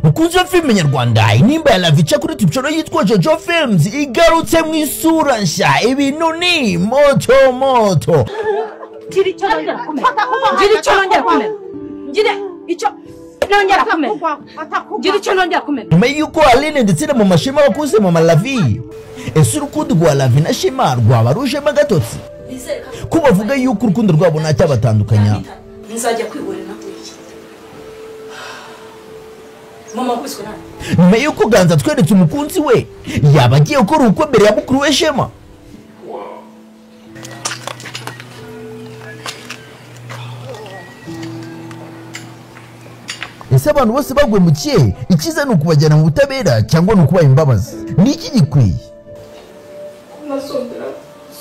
mukunzi wa filime nyarwanda inimba ya Lavica kuri tupchoro yitwa Jojo Films igarutse mu isura nshya ibintu ni moto Jiri cyo nongera kumena nyuma yuko Aline ndetse na Mama Shema bakuze Mama Lavi ese urukundo rwa Lavi na Shema rwaba rujemo agatotsi ko bavuga yuko urukundo rwabo ntacyo batandukanya nzajya kwigurira nakuri Mama kubiswe nani nyuma yuko Ganza tweretse umukunzi we yaba agiye gukora ubukwe mbere ya mukuru we Shema ese abantu bose bagwe mu kiye ikiza ni ukubajyana mu butabera cyangwa ni ukubaha imbabazi ni iki gikwiye nasondera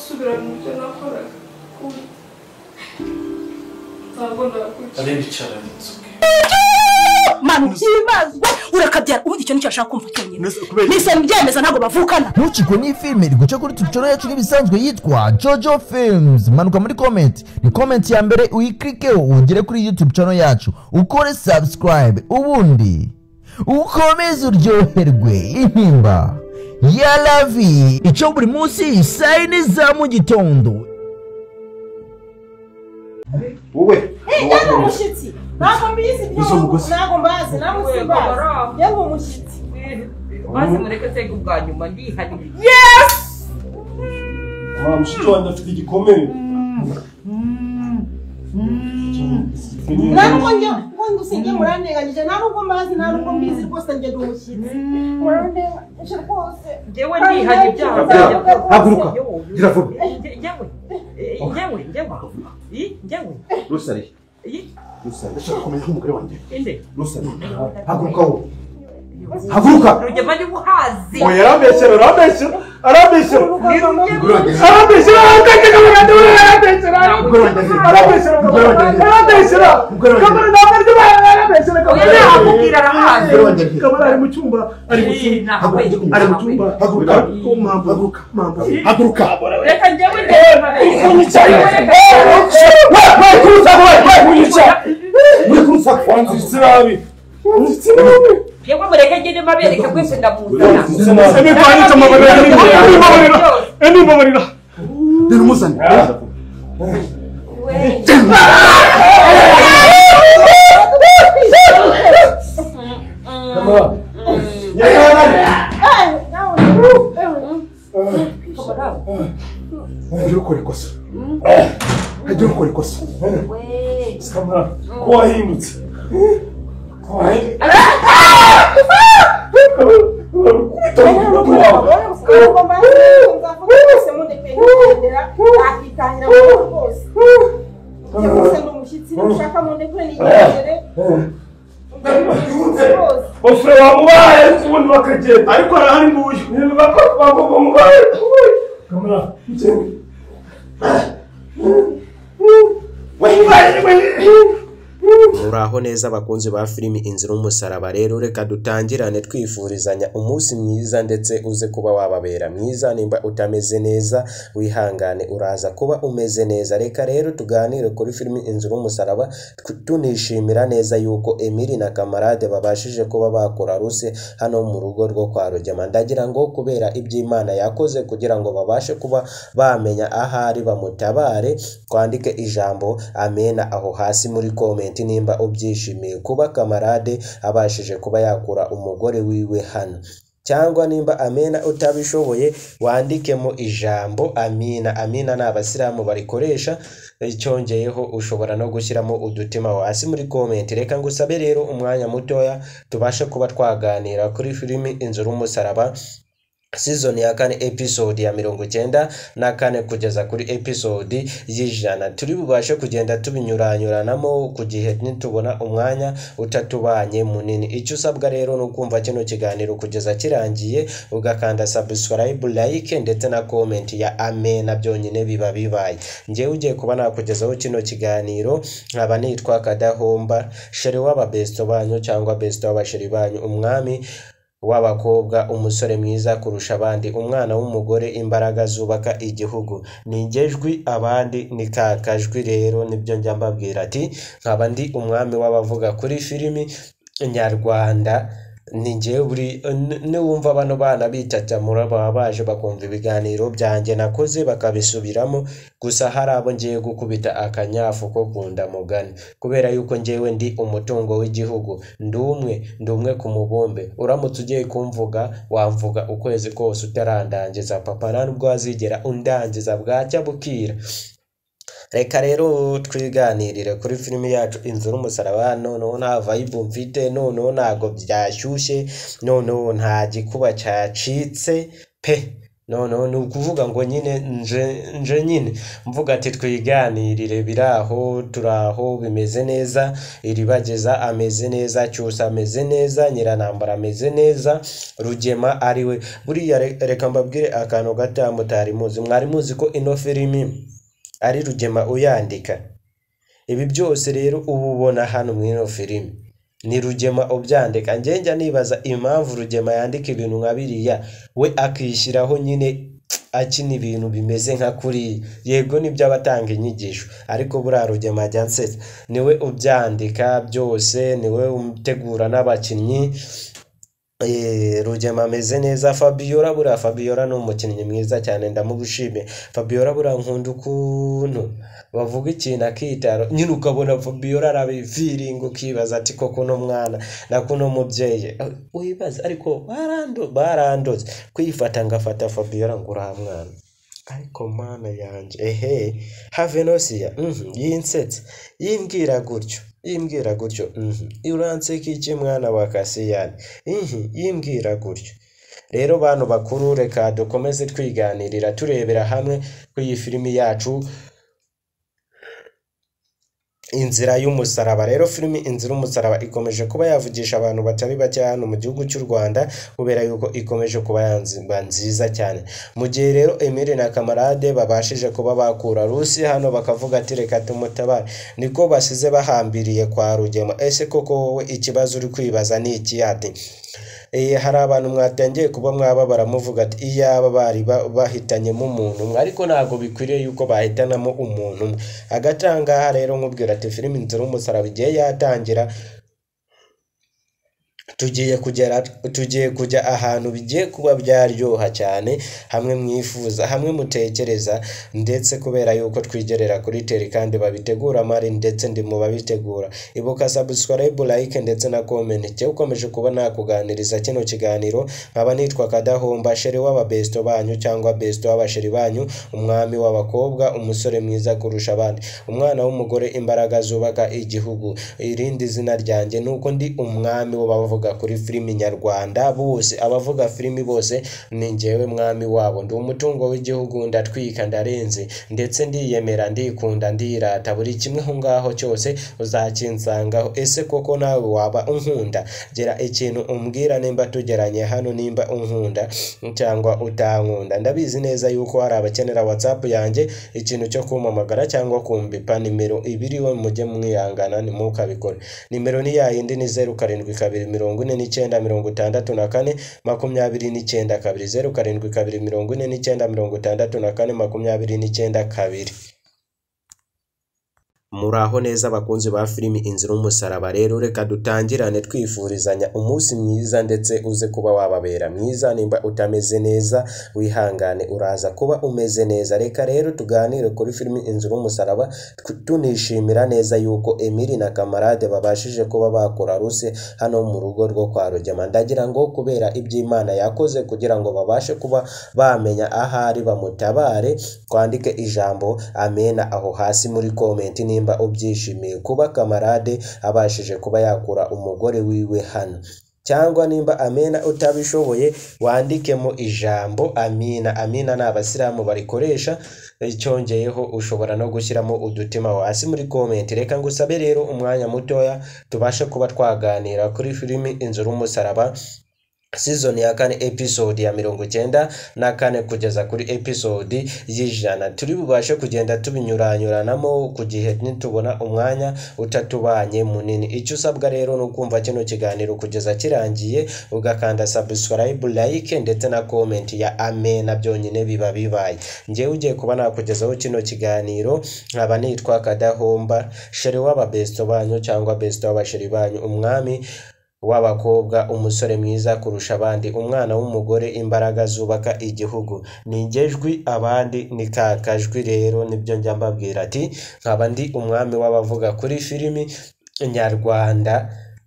subira mu byo nakoraga ntabwo ndakugira aricara manu kibazwa urakabyara ubundi icyo nicyo ashaka kumva cyonyine nise mbyemeza ntago bavukana ntukikwe ni filime iri guca kuri tupchoro yacu n'ibisanzwe yitwa Jojo Films manuka muri comment ni comment ya mbere uyiklikeho ugere kuri YouTube channel yacu ukore subscribe ubundi ukomeze uryoherwe intimba ya Lavi icyo buri munsi saa 4 za mu gitondo wowe Ega umushitsi nako mbizi byo nako mbazi namusimbazi yango umushitsi maze mureke tege ubwa nyuma ndihari yes mushiki wanjye afite igikomere nako njye ngo usinge muraneganyije nako mbazi nako mbizi rwose njye umushitsi murande rwose jewe ndihari byaha haguruka iravuga njyewe rusari rusari ndashaka kumenya umugore wanjye inde rusari haguruka wowe haguruka rugema ni buhazi oya yarambeshyera arambeshyera kamara ari mu cyumba haguruka reka njyewe yewe mureke ngende mabereke kwese ndamuzana ukora ikosa ko wahindutse ofre wamubaye ubundi bakagenda ariko arahari nguyu bamubaye kamera Muraho neza abakunzi ba filimi Inzira y'Umusaraba rero reka dutangirane twifurizanya umunsi mwiza ndetse uze kuba wababera mwiza nimba utameze neza wihangane uraza kuba umeze neza reka rero tuganire kuri filimi Inzira y'Umusaraba tunishimira neza yuko Emily na Kamarade babashije kuba bakora ruse hano mu rugo rwo kwa Rugema ndagira ngo kubera iby'Imana yakoze kugira ngo babashe kuba bamenya ahari bamutabare kwandike ijambo amena aho hasi muri comment nimba ubyishimiye kuba Kamarade abashije kuba yakura umugore wiwe hano cyangwa nimba amena utabishoboye wandikemo ijambo amina n'abasilamu barikoresha cyongeyeho ushobora no gushyiramo udutima hasi muri comment reka ngusabe rero umwanya mutoya tubashe kuba twaganira kuri filimi Inzira y'Umusaraba season ya 4 episode ya 94 kugeza kuri episode y'ijana turi bubashe kugenda tubinyuranyuranamo ku gihe nitubona umwanya utatubanye munini icyo usabwa rero no kumva kino kiganiro kugeza kirangiye ugakanda subscribe like ndetse na comment ya amena byonyine biba bibaye ngewe ugiye kuba nakugezaho kino kiganiro nkaba nitwa Kadahomba sheri w'aba besto banyu cyangwa besto w'abasheri banyu umwami w'abakobwa umusore mwiza kurusha abandi umwana w'umugore imbaraga zubaka igihugu ningejwi abandi nikakajwi rero nibyo njya mbabwira ati nkaba ndi umwami w'abavuga kuri filimi nyarwanda ni njyewe buri niwumva bano bana bitatamura baba baje bakumva ibiganiro byanjye nakoze bakabisubiramo gusa hari abo ngiye gukubita akanyafu ko kunda mugani kubera yuko njyewe ndi umutungo w'igihugu ndumwe ku mubumbe uramutse ugiye kumvuga wamvuga ukwezi kose utarandangiza papa nta nubwo wazigera undangiza bwacya bukira. Reka rero twiganirire kuri filimi yacu Inzu n'Umusaraba. Noneho nta vibe mfite, noneho ntago byashyushye, noneho nta gikuba cyacitse pe, noneho ni ukuvuga ngo nyine nje nyine mvuga ati twiganirire biraho turaho bimeze neza, Iribageza ameze neza, Cyusa ameze neza, Nyiranambara ameze neza, Rugema ariwe buriya. Reka mbabwire akantu gato mutari muzi, mwari muzi ko ino filimi ari Rugema uyandika? Ibi byose rero ubu ubona hano mu ino filimi ni Rugema ubyandika. Njya nibaza impamvu Rugema yandika ibintu nka biriya we akishyiraho nyine akina ibintu bimeze nka kuri yego nibyo abatanga inyigisho, ariko buriya Rugema ajya nsetsa, niwe ubyandika byose, niwe umutegura n'abakinnyi. Rugema ameze neza. Fabiola buriya, Fabiola ni umukinnyi mwiza cyane ndamugushime. Fabiola buriya nkunda ukuntu bavuga ikintu akitaro nyine ukabona Fabiola arabifiringa ukibaza ati koko no mwana na kuno mubyeyi wibaza, ariko barandoze kwifata ngafata Fabiola ngo uriya mwana, ariko mana yanjye have no siya yinsetse yimbwira gutyo uranseka iki mwana wa Kasiyani yimbwira gutyo. Rero bantu bakuru reka dukomeze twiganirira turebera hamwe ku iyi filimi yacu Inzira y'Umusaraba. Rero filimi Inzira y'Umusaraba ikomeje kuba yavugisha abantu batari bake hano mu gihugu cy'u Rwanda kubera yuko ikomeje kuba yanzimba nziza cyane. Mu gihe rero Emile na Kamarade babashije kuba bakura Rusi hano bakavuga ati reka tumutabare, niko basize bahambiriye kwa Rugema. Ese koko wowe ikibazo uri kwibaza ni iki? Ati hari abantu mwatangiye kuba mwaba baramuvuga ati iyaba bari bahitanyemo umuntu umwe, ariko ntabwo bikwiriye yuko bahitanamo umuntu umwe. Agatangaha rero nkubwira ati filimi Inzira y'Umusaraba igiye yatangira tugiye kujya ahantu bigiye kuba byaryoha cyane, hamwe mwifuza, hamwe mutekereza, ndetse kubera yuko twigerera kuri teri kandi babitegura mari ndetse ndi mu babitegura. Ibuka subscribe, like ndetse na comment. Cyo ukomeje kuba nakuganiriza kino kiganiro, nkaba nitwa Kadahomba, sheri w'ababesto banyu cyangwa besto w'abasheri banyu, umwami w'abakobwa, umusore mwiza kurusha abandi, umwana w'umugore, imbaraga zubaka igihugu. Irindi zina ryanjye nuko ndi umwami w'abavuga kuri filimi nyarwanda bose, abavuga filimi bose ni njyewe mwami wabo. Ndi umutungo w'igihugu, ndatwika ndarenze, ndetse ndiyemera, ndikunda, ndirata, buri kimwe aho ngaho cyose uzakinsangaho. Ese koko nawe waba unkunda? Gera ikintu umbwira nimba tugeranye hano, nimba unkunda cyangwa utankunda. Ndabizi neza yuko hari abakenera WhatsApp yanjye, ikintu cyo kumpamagara cyangwa kumbipa nimero ibiriwe mujye mwihangana ntimukabikore. Nimero ni yayindi ni 0749246442 Muraho neza bakunzi ba filimi Inzira y'Umusaraba. Rero reka dutangirane twifurizanya umunsi mwiza ndetse uze kuba wababera mwiza. Nimba utameze neza wihangane uraza kuba umeze neza. Reka rero tuganire kuri filimi Inzira y'Umusaraba tunishimira neza yuko Emile na Kamarade babashije kuba bakora Rusi hano mu rugo rwo kwa Rugema. Ndagira ngo kubera iby'Imana yakoze kugira ngo babashe kuba bamenya ahari bamutabare, kwandike ijambo amena aho hasi muri comment nimba ubyishimiye kuba Kamarade abashije kuba yakura umugore wiwe hano, cyangwa nimba amena utabishoboye wandikemo ijambo amina. Amina ni abasilamu barikoresha, cyongeyeho ushobora no gushyiramo udutima hasi muri comment. Reka ngusabe rero umwanya mutoya tubashe kuba twaganira kuri filimi Inzira y'Umusaraba season ya 4 episode ya 94 kugeza kuri episode y'100. Turi bubashe kugenda tubinyuranyuranamo ku gihe nitubona umwanya utatubanye munini. Icyo usabwa rero no kumva kino kiganiro kugeza kirangiye, ugakanda subscribe, like ndetse na comment ya amena, byonyine biba bibaye. Ngewe ugiye kuba nakugezaho kino kiganiro nkaba nitwa Kadahomba, sheri w'ababesto banyu cyangwa besto w'abasheri banyu, umwami w'abakobwa umusore mwiza kurusha abandi umwana w'umugore imbaraga zubaka igihugu ningejwi abandi ni kakajwi rero nibyo njya mbabwira ati nkaba ndi umwami w'abavuga kuri filimi nyarwanda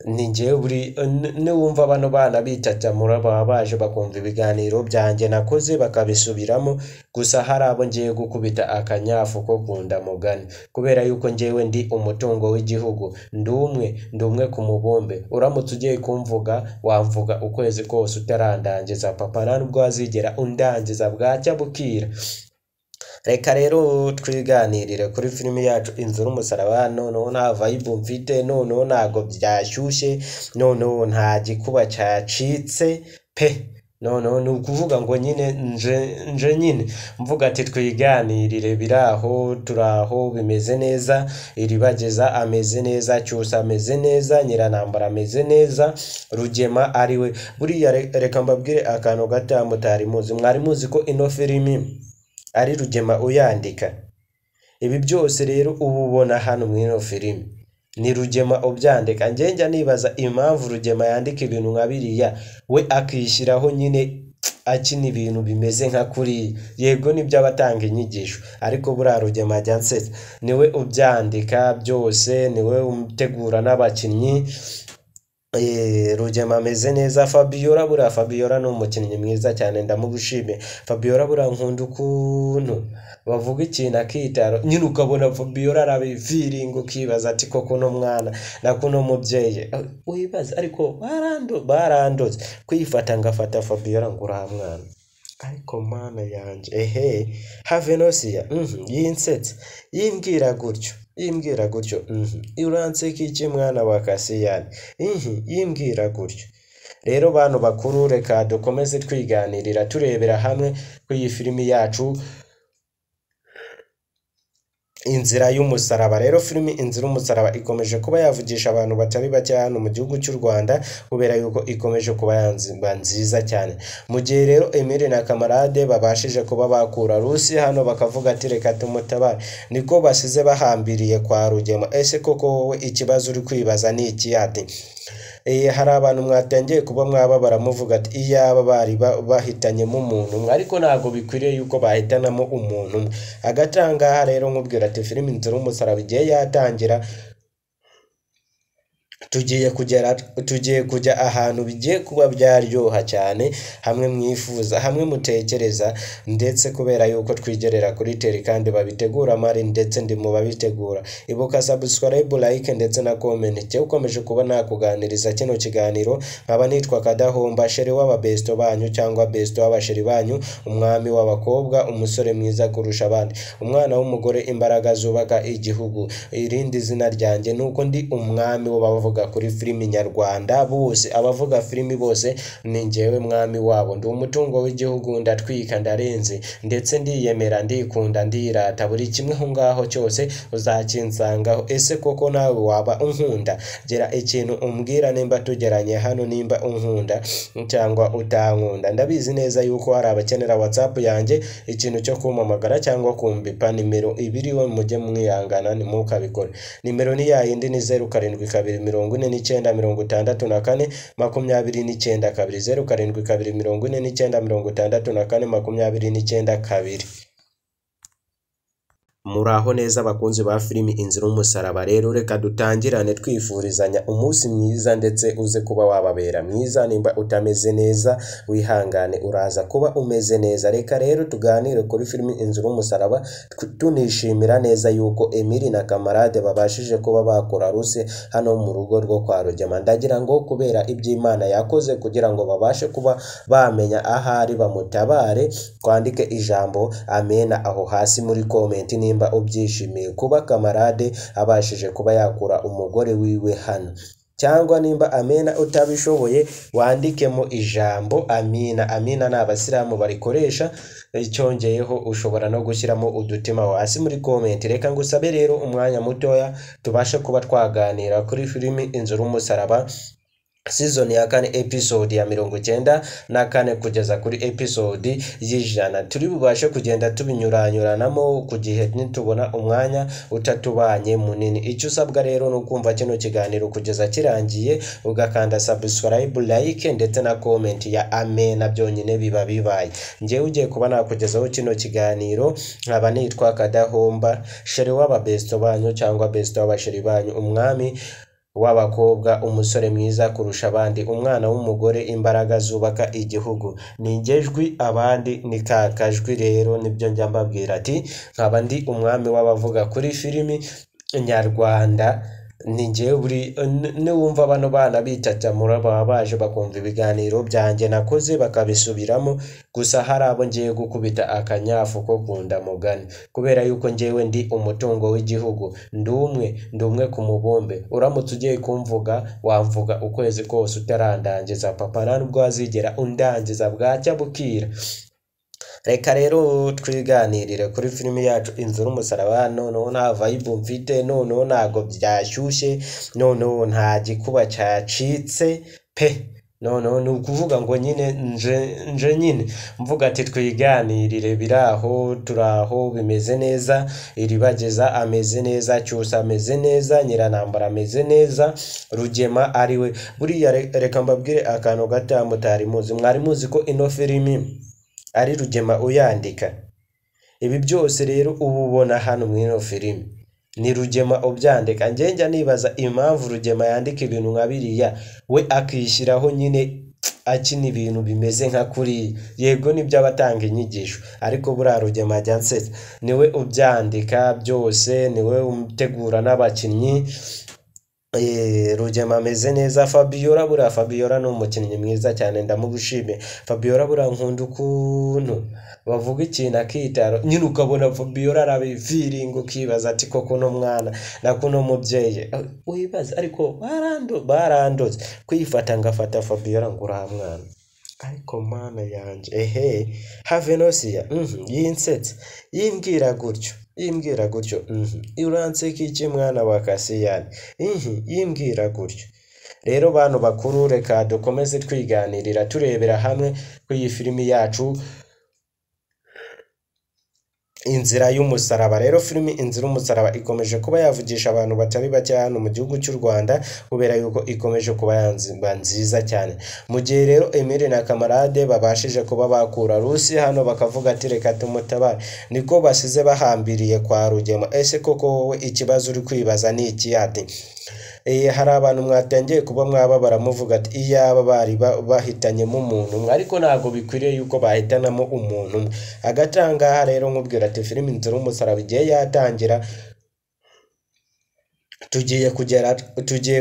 ninjye buri niwumva bano bana bitatamura baba baje bakumva ibiganiro byanjye nakoze bakabisubiramo gusa hari abo ngiye gukubita akanyafu ko kunda mugani kubera yuko njyewe ndi umutungo w'igihugu ndumwe ku mubumbe uramutse ugiye kumvuga wamvuga ukwezi kose utarandangiza papa nubwo wazigera undangiza bwacya bukira reka rero twiganirire kuri filimi yacu inzu n'umusaraba noneho nta vibe mfite noneho ntago byashyushye noneho nta gikuba cyacitse pe noneho ni ukuvuga ngo nyine nje nyine mvuga ati twiganirire biraho turaho bimeze neza iribageza ameze neza cyusa ameze neza nyiranambara ameze neza rugema ariwe buriya reka mbabwire akantu gato mutari muzi mwari muzi ko ino filimi ari Rugema uyandika ibi byose rero ububona hano mu ino filimi ni Rugema ubyandika njya nibaza impamvu Rugema yandika ibintu nka biriya we akishyiraho nyine akina ibintu bimeze nka kuri yego nibyo abatanga inyigisho ariko buriya Rugema ajya nsetsa niwe ubyandika byose niwe umutegura n'abakinnyi Rugema ameze neza Fabiola ni umukinnyi mwiza cyane ndamugushime Fabiola buriya nkunda ukuntu bavuga ikintu akitaro nyine ukabona Fabiola arabifiringa ukibaza ati koko no mwana na kuno mubyeyi wibaza ariko barandoze kwifata ngafata Fabiola ngo ura mwana ariko mana yanje have no siya yinsetse yimbwira gutyo uranseka iki mwana wa Kasiyani yimbwira gutyo rero bantu bakuru reka dukomeze twiganirira turebera hamwe ku iyi filimi yacu inzira y'umusaraba rero filimi inzira y'umusaraba ikomeje kuba yavugisha abantu batari bake hano mu gihugu cy'u Rwanda kubera yuko ikomeje kuba yanzimba nziza cyane mu gihe rero Emile na kamarade babashije kuba bakura Rusi hano bakavuga ati reka tumutabare niko basize bahambiriye kwa Rugema ese koko wowe ikibazo uri kwibaza ni iki ati hari abantu mwatangiye kuba mwaba baramuvuga ati iyaba bari bahitanyemo umuntu ariko ntago bikwiriye yuko bahitanamo umuntu agatangaha rero nkubwira ati filimi inzira y'umusaraba igiye yatangira tugiye kujya ahantu bigiye kuba byaryoha cyane hamwe mwifuza hamwe mutekereza ndetse kubera yuko twigerera kuri teri kandi babitegura mari ndetse ndi mu babitegura ibuka subscribe like ndetse na comment cyo ukomeje kuba nakuganiriza kino kiganiro nkaba nitwa Kadahomba sheri w'ababesto banyu cyangwa besto w'abasheri banyu umwami w'abakobwa umusore mwiza kurusha abandi umwana w'umugore imbaraga zubaka igihugu irindi zina ryanjye nuko ndi umwami w'abavuga kuri filimi nyarwanda bose abavuga filimi bose ni njyewe mwami wabo ndi umutungo w'igihugu ndatwika ndarenze ndetse ndiyemera ndikunda ndirata buri kimwe ho ngaho cyose uzakinsangaho ese koko nawe waba unkunda gera ikintu umbwira nimba tugeranye hano nimba unkunda cyangwa utankunda ndabizi neza yuko hari abakenera WhatsApp yanjye ikintu cyo kumpamagara cyangwa kumbipa nimero ibiriwe mujye mwihangana nimukabikora nimero ni yayindi ni 07294424 Muraho neza bakunzi ba filimi inzira y'umusaraba rero reka dutangirane twifurizanya umunsi mwiza ndetse uze kuba wababera mwiza nimba utameze neza wihangane uraza kuba umeze neza reka rero tuganire kuri filimi inzira y'umusaraba tunishimira neza yuko Emile na kamarade babashije kuba bakora Rusi hano mu rugo rwo kwa Rugema ndagira ngo kubera iby'Imana yakoze kugira ngo babashe kuba bamenya ahari bamutabare kwandike ijambo amena aho hasi muri comment nimba ubyishimiye kuba kamarade abashije kuba yakura umugore wiwe hano cyangwa nimba amena utabishoboye wandikemo ijambo amina n'abasiramu barikoresha icyongeyeho ushobora no gushyiramo udutima hasi muri comment reka ngusabe rero umwanya mutoya tubashe kuba twaganira kuri filimi inzira y'umusaraba season ya kane episode ya 94 kugeza kuri episode y'ijana. Turi bubashe kugenda tubinyuranyuranamo ku gihe nitubona umwanya utatubanye munini. Icyo usabwa rero no kumva kino kiganiro kugeza kirangiye, ugakanda subscribe, like ndetse na comment ya amena, byonyine biba bibaye. Ngewe ugiye kuba nakugezaho kino kiganiro nkaba nitwa Kadahomba, sheri w'aba besto banyu cyangwa besto w'abasheri banyu, umwami w'abakobwa, umusore mwiza kurusha abandi, umwana w'umugore, imbaraga zubaka igihugu. Ningejwi abandi ni kakajwi, rero nibyo njya mbabwira ati nkaba ndi umwami w'abavuga kuri filimi nyarwanda. Ninjye buri niwumva bano bana bitatamura baba baje bakumva ibiganiro byanjye nakoze bakabisubiramo, gusa hari abo ngiye gukubita akanyafu ko kunda mugani, kubera yuko ngewe ndi umutungo w'igihugu, ndumwe ku mubumbe. Uramutse ugiye kumvuga wamvuga ukwezi kose utarandangiza papa, nubwo wazigera undangiza bwacya bukira. Reka rero twiganirire kuri filimi yacu Inzu n'Umusaraba. Noneho nta vibe mfite, noneho ntago byashyushye, noneho nta gikuba cyacitse pe. Noneho ni ukuvuga ngo nyine nje nyine mvuga ati twiganirire, biraho turaho, bimeze neza, iribageza ameze neza, Cyusa ameze neza, Nyiranambara ameze neza, Rugema ariwe. Buriya reka mbabwire akantu gato mutari muzi. Mwari muzi ko ino filimi ari Rugema uyandika? Ibi byose rero ububona hano mwino filimi ni Rugema ubyandika. Njya nibaza impamvu Rugema yandika ibintu nka biriya, we akishyiraho nyine akina ibintu bimeze nka kuri. Yego nibyo abatanga inyigisho, ariko buriya Rugema ajya nsetsa. Niwe ubyandika byose, niwe umutegura n'abakinnyi. Rugema ameze neza. Fabiola, buriya Fabiola ni umukinnyi mwiza cyane, ndamugushime. Fabiola buriya nkunda ukuntu bavuga ikintu akitaro, nyine ukabona Fabiola arabifiringa, ukibaza ati koko no mwana na kuno mubyeyi wibaza. Ariko barandoze kwifata ngafata Fabiola ngo uriya mwana, ariko mana yanjye have no siya yinsetse yimbwira gutyo uranseka iki mwana wa Kasiyani, yimbwira gutyo. Rero bantu bakuru, reka dukomeze twiganirira turebera hamwe ku iyi filimi yacu Inzira y'Umusaraba. Rero filimi Inzira y'Umusaraba ikomeje kuba yavugisha abantu batari bake hano mu gihugu cy'u Rwanda, kubera yuko ikomeje kuba yanzimba nziza cyane. Mu gihe rero Emile na kamarade babashije kuba bakura Rusi hano bakavuga ati reka tumutabare, niko basize bahambiriye kwa Rugema. Ese koko wowe ikibazo uri kwibaza ni iki? Ati hari abantu mwatangiye kuba mwaba baramuvuga ati iyaba bari bahitanyemo umuntu umwe, ariko ntabwo bikwiriye yuko bahitanamo umuntu umwe. Agatangaha rero nkubwira ati filimi Inzira y'Umusaraba igiye yatangira, tugiye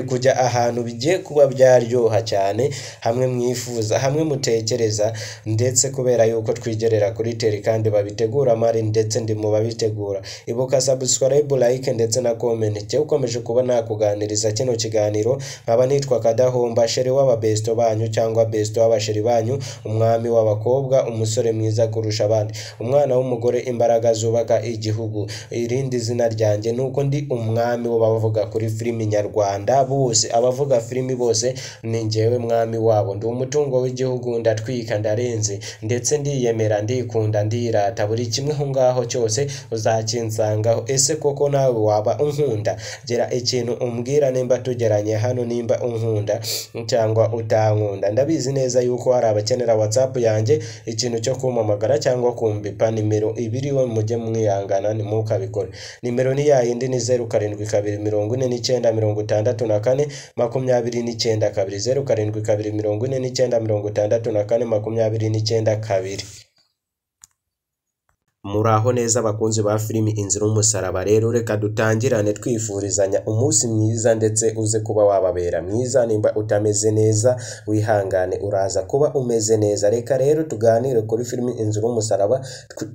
kujya ahantu bigiye kuba byaryoha cyane, hamwe mwifuza, hamwe mutekereza, ndetse kubera yuko twigerera kuri teri kandi babitegura mari, ndetse ndi mu babitegura. Ibuka subscribe, like ndetse na comment. Cyo ukomeje kuba nakuganiriza kino kiganiro, nkaba nitwa Kadahomba, sheri w'aba besto banyu cyangwa besto w'abasheri banyu, umwami w'abakobwa, umusore mwiza kurusha abandi, umwana w'umugore, imbaraga zubaka igihugu. Irindi zina ryanjye nuko ndi umwami w'abavuga kuri filimi nyarwanda bose, abavuga filimi bose ni njyewe mwami wabo. Ndi umutungo w'igihugu, ndatwika, ndarenze, ndetse ndiyemera, ndikunda, ndirata, buri kimwe aho ngaho cyose uzakinsangaho. Ese koko nawe waba unkunda? Gera ikintu umbwira nimba tugeranye hano, nimba unkunda cyangwa utankunda. Ndabizi neza yuko hari abakenera WhatsApp yanjye, ikintu cyo kumpamagara cyangwa kumbipa nimero ibiriwe, mujye mwihangana ntimukabikore. Nimero ni yayindi, ni 0749642422 0749642422. Muraho neza bakunzi ba filimi Inzira y'Umusaraba. Rero reka dutangirane twifurizanya umunsi mwiza, ndetse uze kuba wababera mwiza. Nimba utameze neza wihangane, uraza kuba umeze neza. Reka rero tuganire kuri filimi Inzira y'Umusaraba,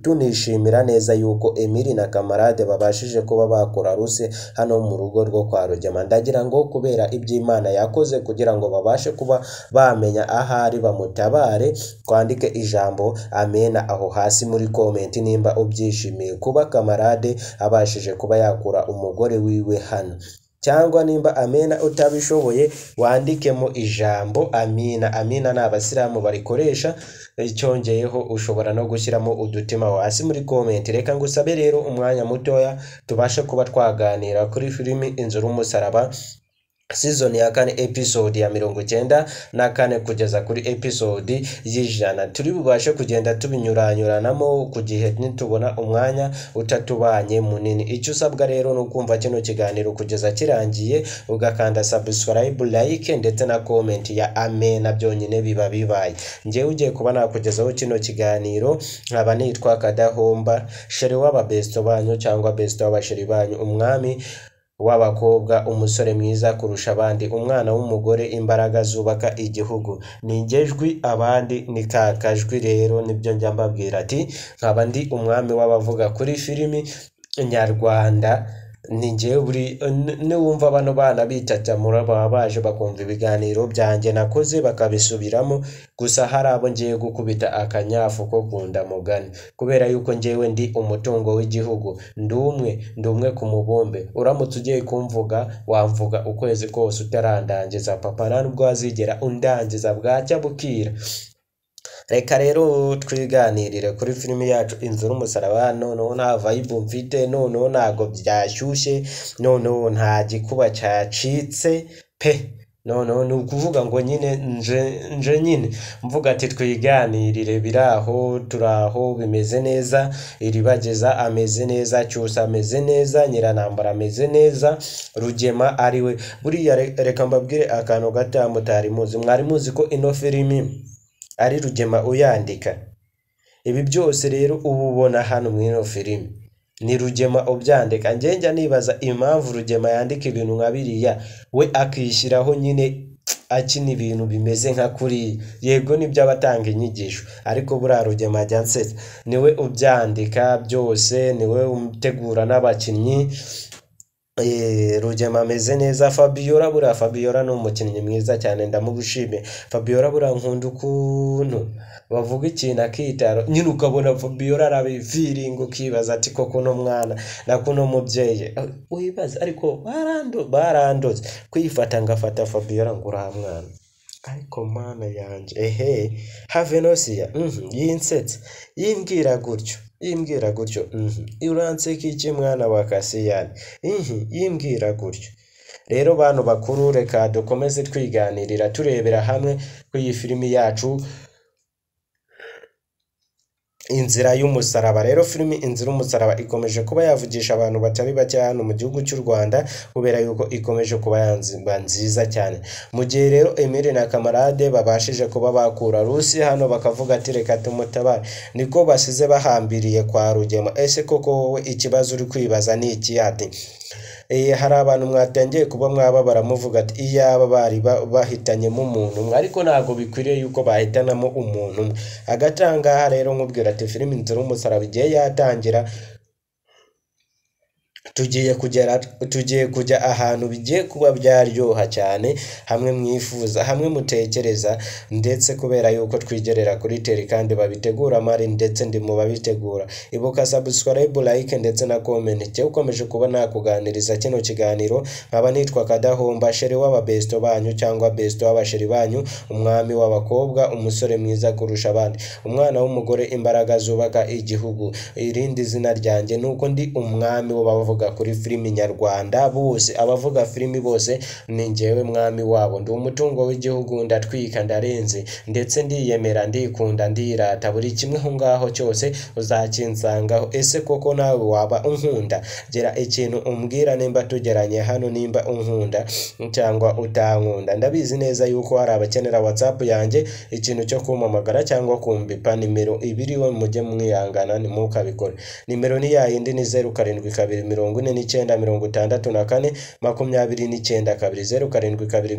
tunishimira neza yuko Emile na kamarade babashije kuba bakora Rusi hano mu rugo rwo kwa Rugema. Ndagira ngo kubera iby'Imana yakoze kugira ngo babashe kuba bamenya ahari bamutabare, kwandike ijambo amena aho hasi muri comment nimba ubyishimiye kuba kamarade abashije kuba yakura umugore wiwe hano. cyangwa nimba amena utabishoboye wandikemo ijambo amina. Amina ni abasilamu barikoresha, cyongeyeho ushobora no gushyiramo udutima hasi muri comment. Reka ngusabe rero umwanya mutoya tubashe kuba twaganira kuri filimi Inzu y'Umusaraba season ya 4 episode ya 94 kugeza kuri episode y'100. Turi bubashe kugenda tubinyuranyuranamo ku gihe nitubona umwanya utatubanye munini. Icyo usabwa rero no kumva kino kiganiro kugeza kirangiye, ugakanda subscribe, like ndetse na comment ya amena, byonyine biba bibaye. Ngewe ugiye kuba nakugezaho kino kiganiro nkaba nitwa Kadahomba, sheri w'ababesto banyu cyangwa besto w'abasheri banyu, umwami w'abakobwa, umusore mwiza kurusha abandi, umwana w'umugore, imbaraga zubaka igihugu. Ningejwi abandi ni kakajwi. Rero nibyo njya mbabwira ati nkaba ndi umwami w'abavuga kuri filimi nyarwanda. Ninjye buri niwumva bano bana bitatamura baba baje bakumva ibiganiro byanjye nakoze bakabisubiramo, gusa hari abo ngiye gukubita akanyafu ko kunda mugani, kubera yuko ngewe ndi umutungo w'igihugu, ndumwe ku mubombe. Uramutse ugiye kumvuga wamvuga ukwezi kose utarandangiza papa, nubwo wazigera undangiza bwacya bukira. Reka rero twiganirire kuri filimi yacu Inzu y'Umusaraba. Noneho nta vibe mfite, noneho ntago byashyushye, noneho nta gikuba cyacitse pe. Noneho ni ukuvuga ngo nyine nje nyine mvuga ati twiganirire, biraho turaho, bimeze neza, iribageza ameze neza, cyusa ameze neza, Nyiranambara ameze neza, Rugema ariwe. Buriya reka mbabwire akantu gato mutari muzi. Mwari muzi ko ino filimi ari Rugema uyandika? Ibi byose rero ububona hano muri ino filimi ni Rugema ubyandika. Njya nibaza impamvu Rugema yandika ibintu nka biriya, we akishyiraho nyine akina ibintu bimeze nka kuri. Yego nibyo abatanga inyigisho, ariko buriya Rugema ajya nsetsa. Niwe ubyandika byose, niwe umutegura n'abakinnyi. Rugema ameze neza. Fabiola, buriya Fabiola ni umukinnyi mwiza cyane, ndamugushime. Fabiola buriya nkunda ukuntu bavuga ikintu akitaro, nyine ukabona Fabiola arabifiringa, ukibaza ati koko no mwana na kuno mubyeyi wibaza. Ariko barandoze kwifata ngafata Fabiola ngo ura mwana, ariko mana yanje have no siya yinsetse yimbwira gutyo uranseka iki mwana wa Kasiyani yimbwira gutyo. Rero bantu bakuru, reka dukomeze twiganirira turebera hamwe ku iyi filimi yacu Inzira y'Umusaraba. Rero filimi Inzira y'Umusaraba ikomeje kuba yavugisha abantu batari bake hano mu gihugu cy'u Rwanda, kubera yuko ikomeje kuba yanzimba nziza cyane. Mu gihe rero Emile na kamarade babashije kuba bakura Rusi hano bakavuga ati reka tumutabare, niko basize bahambiriye kwa Rugema. Ese koko wowe ikibazo uri kwibaza ni iki? Ati hari abantu mwatangiye kuba mwaba baramuvuga ati iyaba bari bahitanyemo umuntu umwe, ariko ntabwo bikwiriye yuko bahitanamo umuntu umwe. Agatangaha rero nkubwira ati filimi Inzira y'Umusaraba igiye yatangira, tugiye kujya ahantu bigiye kuba byaryoha cyane, hamwe mwifuza, hamwe mutekereza, ndetse kubera yuko twigerera kuri teri kandi babitegura mari, ndetse ndi mu babitegura. Ibuka subscribe, like ndetse na comment. Cyo ukomeje kuba nakuganiriza kino kiganiro, nkaba nitwa Kadahomba, sheri w'ababesto banyu cyangwa besto w'abasheri banyu, umwami w'abakobwa, umusore mwiza kurusha abandi, umwana w'umugore, imbaraga zubaka igihugu. Irindi zina ryanjye nuko ndi umwami w'abavuga kuri filimi nyarwanda bose. Abavuga filimi bose ni njyewe mwami wabo, ndi umutungo w'igihugu, ndatwika, ndarenze, ndetse ndiyemera, ndikunda, ndirata. Buri kimwe aho ngaho cyose uzakinsangaho. Ese koko nawe waba unkunda? Gera ikintu umbwira nimba tugeranye hano, nimba unkunda cyangwa utankunda. Ndabizi neza yuko hari abakenera WhatsApp yanjye, ikintu cyo kumpamagara cyangwa kumbipa nimero ibiriwe, mujye mwihangana ntimukabikore. Nimero ni yayindi, ni 0742 49 64 29 2 0742